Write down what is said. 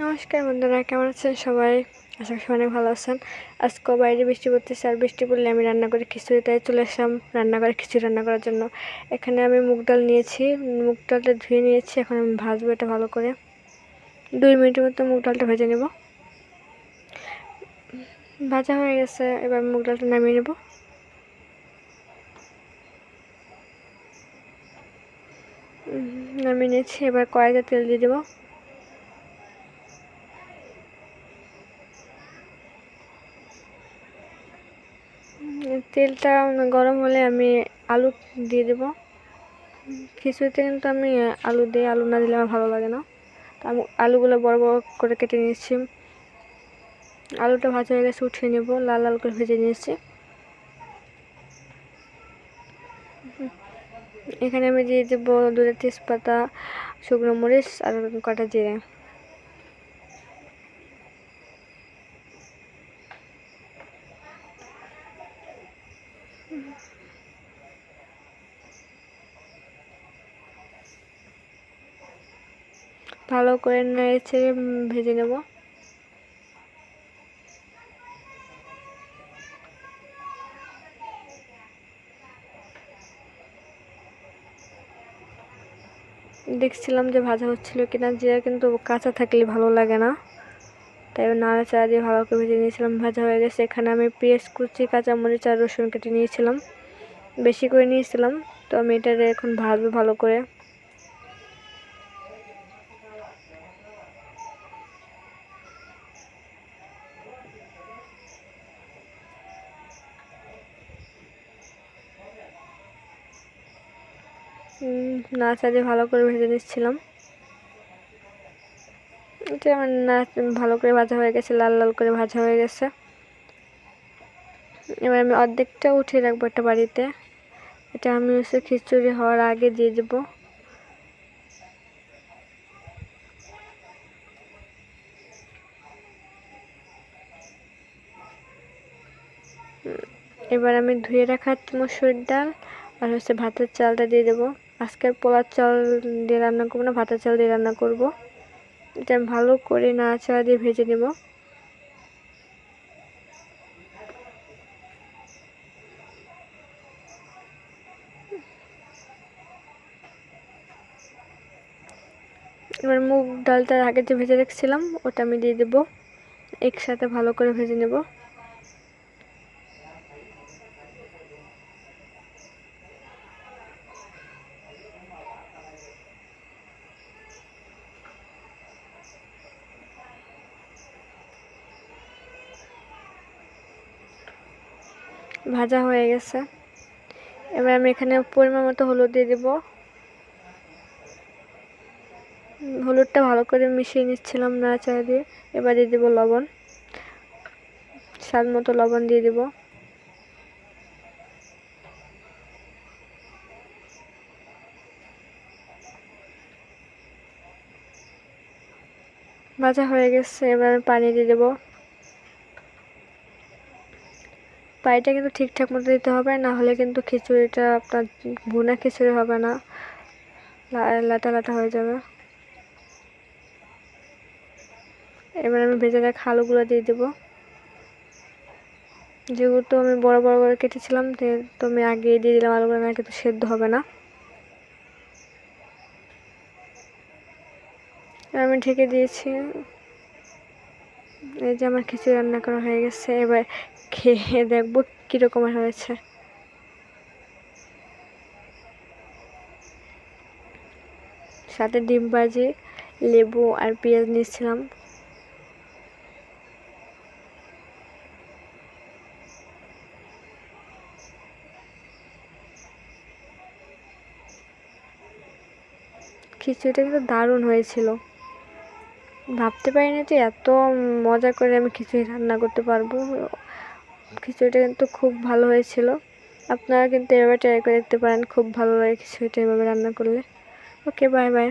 নমস্কার বন্ধুরা, কেমন আছেন সবাই? আশা করি অনেক ভালো আছেন। আজকেও বাইরে বৃষ্টি পড়তেছে, আর বৃষ্টি পড়লে আমি রান্না করে খিচুড়ি, তাই চলে আসলাম রান্নাঘরে খিচুড়ি রান্না করার জন্য। এখানে আমি মুগ ডাল নিয়েছি, মুগ ডালটা ধুয়ে নিয়েছি। এখন আমি ভাজবো এটা ভালো করে। 2 মিনিটের মতো মুগ ডালটা ভেজে নেব। ভাজা হয়ে গেছে, এবার মুগ ডালটা নামিয়ে নেব। নামিয়ে নিয়েছি, এবার কড়াইতে তেল দিয়ে দেবো। তেলটা গরম হলে আমি আলু দিয়ে দেব। খিচুড়িতে কিন্তু আমি আলু দিই, আলু না দিলে আমার ভালো লাগে না। তো আমি আলুগুলো বড় বড় করে কেটে নিয়েছি। আলুটা ভাজা হয়ে গেছে, উঠিয়ে নেব। লাল লাল করে ভেজে নিয়েছি। এখানে আমি দিয়ে দেবো 2টা তেজপাতা, শুকনো মরিচ আর কটা জিরে। ভালো করে নেড়ে ভেজে নেব। দেখছিলাম যে ভাজা হচ্ছিল কিনা, জিরা কিন্তু কাঁচা থাকলে ভালো লাগে না, তাই নাড়াচাড়া দিয়ে ভালো করে ভেজে নিয়েছিলাম। ভাজা হয়ে গেছে। এখানে আমি পেঁয়াজ কুচি, কাঁচামরিচ আর রসুন কেটে নিয়েছিলাম, বেশি করে নিয়েছিলাম। তো আমি এটা এখন ভাজবো ভালো করে। নাড়াচাড়া দিয়ে ভালো করে ভেজে নিচ্ছিলাম। এটা আমার ভালো করে ভাজা হয়ে গেছে, লাল লাল করে ভাজা হয়ে গেছে। এবার আমি অর্ধেকটা উঠিয়ে রাখবো একটা বাড়িতে। এটা আমি খিচুড়ি হওয়ার আগে দিয়ে দেবো। এবার আমি ধুয়ে রাখা মসুর ডাল আর ভাতের চালটা দিয়ে দেবো। আজকের পোলার চাল দিয়ে রান্না করবো না, ভাতের চাল দিয়ে রান্না করব। এটা আমি ভালো করে নাড়াচাড়া দিয়ে ভেজে নেব। এবার মুগ ডালটা আগে যে ভেজে রেখেছিলাম ওটা আমি দিয়ে দেবো। একসাথে ভালো করে ভেজে নেব। ভাজা হয়ে গেছে। এবার আমি এখানে পরিমাণ মতো হলুদ দিয়ে দেবো। হলুদটা ভালো করে মিশিয়ে নিচ্ছিলাম নাড়াচাড়া দিয়ে। এবার দিয়ে দেবো লবণ, স্বাদ মতো লবণ দিয়ে দেবো। ভাজা হয়ে গেছে, এবার আমি পানি দিয়ে দেবো। পানিটা কিন্তু ঠিকঠাক মতো দিতে হবে, না হলে কিন্তু খিচুড়িটা আপনার ভুনা খিচুড়ি হবে না, লাটা লাটা হয়ে যাবে। এবার আমি ভেজে রাখা আলুগুলো দিয়ে দেবো, যেগুলো আমি বড় বড় করে কেটেছিলাম। তো আমি আগে দিয়ে দিলাম আলুগুলো, না কিন্তু সেদ্ধ হবে না। আমি ঢেকে দিয়েছি। এই যে আমার খিচুড়ি রান্না করা হয়ে গেছে। এবার খেয়ে দেখবো কীরকম হয়েছে। সাথে ডিম ভাজি, লেবু আর পেঁয়াজ নিয়েছিলাম। খিচুড়িটা কিন্তু দারুণ হয়েছিল। ভাবতে পারিনি যে এত মজা করে আমি খিচুড়ি রান্না করতে পারবো। খিচুড়িটা কিন্তু খুব ভালো হয়েছিল। আপনারা কিন্তু এভাবে ট্রাই করে দেখতে পারেন, খুব ভালো লাগে খিচুড়িটা এভাবে রান্না করলে। ওকে, বাই বাই।